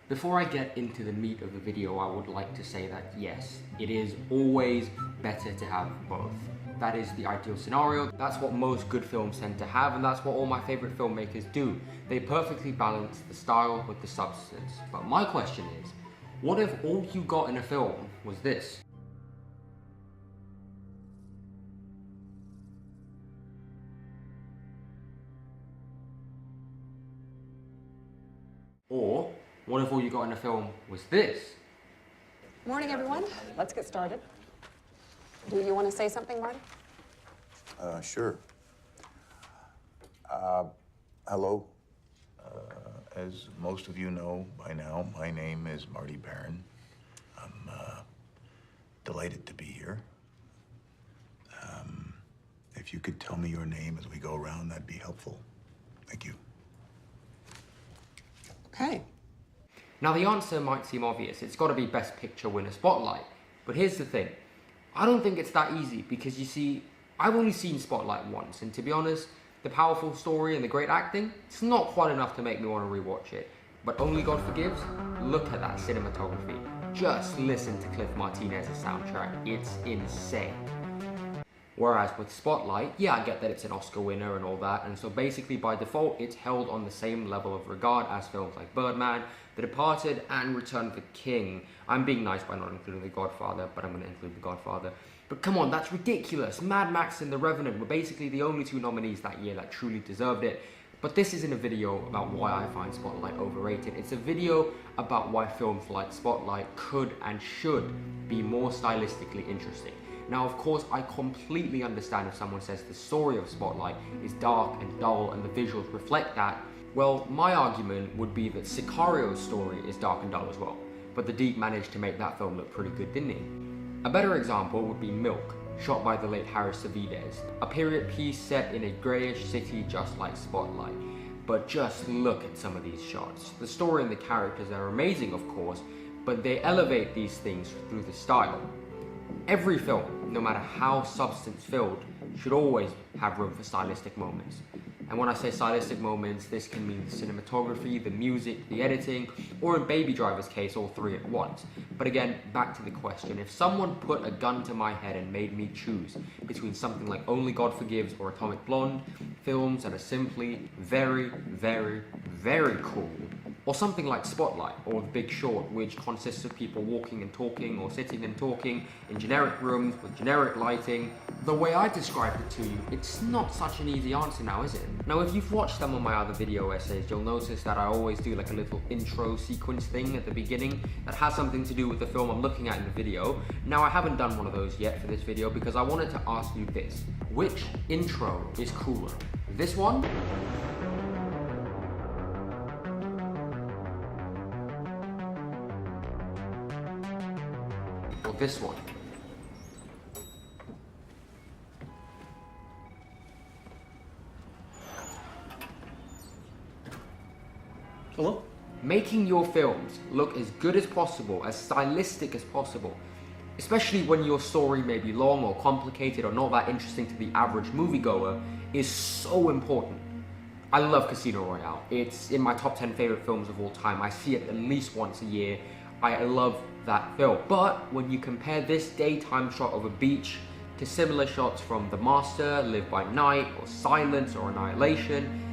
Before I get into the meat of the video, I would like to say that yes, it is always better to have both. That is the ideal scenario. That's what most good films tend to have, and that's what all my favorite filmmakers do. They perfectly balance the style with the substance. But my question is, what if all you got in a film was this? Or, what if all you got in a film was this? Morning, everyone. Let's get started. Do you want to say something, Marty? Sure. Hello. As most of you know by now, my name is Marty Barron. I'm delighted to be here. If you could tell me your name as we go around, that'd be helpful. Thank you. Okay. Now the answer might seem obvious, it's got to be Best Picture winner Spotlight. But here's the thing, I don't think it's that easy because you see, I've only seen Spotlight once, and to be honest, the powerful story and the great acting, it's not quite enough to make me want to rewatch it. But Only God Forgives, look at that cinematography. Just listen to Cliff Martinez's soundtrack, it's insane. Whereas with Spotlight, yeah, I get that it's an Oscar winner and all that, and so basically by default, it's held on the same level of regard as films like Birdman, The Departed, and Return of the King. I'm being nice by not including The Godfather, but I'm going to include The Godfather. But come on, that's ridiculous. Mad Max and The Revenant were basically the only two nominees that year that truly deserved it. But this isn't a video about why I find Spotlight overrated. It's a video about why films like Spotlight could and should be more stylistically interesting. Now, of course, I completely understand if someone says the story of Spotlight is dark and dull and the visuals reflect that. Well, my argument would be that Sicario's story is dark and dull as well. But the Deep managed to make that film look pretty good, didn't he? A better example would be Milk, shot by the late Harris Savides, a period piece set in a greyish city just like Spotlight. But just look at some of these shots. The story and the characters are amazing, of course, but they elevate these things through the style. Every film, no matter how substance-filled, should always have room for stylistic moments. And when I say stylistic moments, this can mean the cinematography, the music, the editing, or in Baby Driver's case, all three at once. But again, back to the question, if someone put a gun to my head and made me choose between something like Only God Forgives or Atomic Blonde, films that are simply very, very, very cool, or something like Spotlight or The Big Short, which consists of people walking and talking or sitting and talking in generic rooms with generic lighting, the way I described it to you, it's not such an easy answer now, is it? Now, if you've watched some of my other video essays, you'll notice that I always do like a little intro sequence thing at the beginning that has something to do with the film I'm looking at in the video. Now, I haven't done one of those yet for this video because I wanted to ask you this. Which intro is cooler? This one? Or this one? Hello? Making your films look as good as possible, as stylistic as possible, especially when your story may be long or complicated or not that interesting to the average moviegoer, is so important. I love Casino Royale. It's in my top 10 favorite films of all time. I see it at least once a year. I love that film. But when you compare this daytime shot of a beach to similar shots from The Master, Live by Night, or Silence, or Annihilation,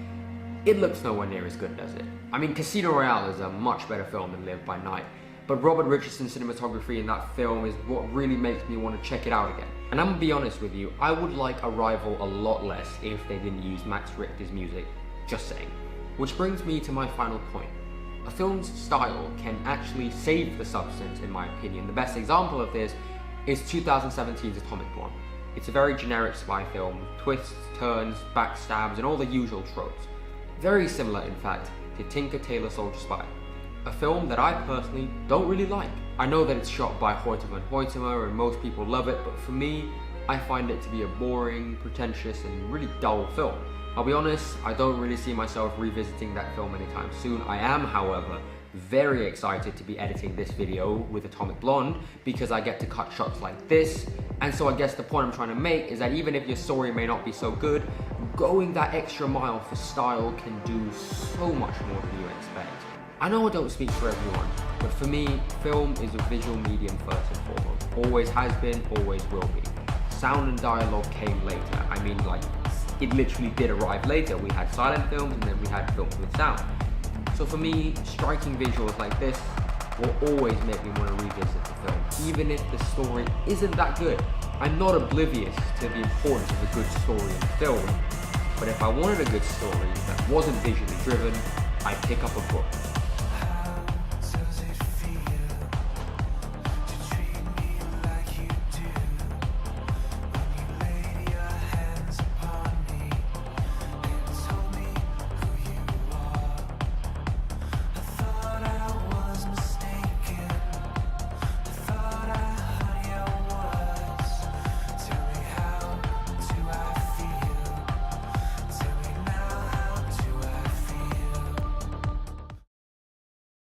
it looks nowhere near as good, does it? I mean, Casino Royale is a much better film than Live by Night, but Robert Richardson's cinematography in that film is what really makes me want to check it out again. And I'm gonna be honest with you, I would like Arrival a lot less if they didn't use Max Richter's music, just saying. Which brings me to my final point. A film's style can actually save the substance, in my opinion. The best example of this is 2017's Atomic Blonde. It's a very generic spy film, twists, turns, backstabs, and all the usual tropes. Very similar, in fact, to Tinker Tailor Soldier Spy, a film that I personally don't really like. I know that it's shot by Hoytema and Hoytema and most people love it, but for me, I find it to be a boring, pretentious, and really dull film. I'll be honest, I don't really see myself revisiting that film anytime soon. I am, however, very excited to be editing this video with Atomic Blonde because I get to cut shots like this. And so I guess the point I'm trying to make is that even if your story may not be so good, going that extra mile for style can do so much more than you expect. I know I don't speak for everyone, but for me, film is a visual medium first and foremost. Always has been, always will be. Sound and dialogue came later. I mean, like, it literally did arrive later. We had silent films and then we had films with sound. So for me, striking visuals like this will always make me want to revisit the film, even if the story isn't that good. I'm not oblivious to the importance of a good story in film, but if I wanted a good story that wasn't visually driven, I'd pick up a book.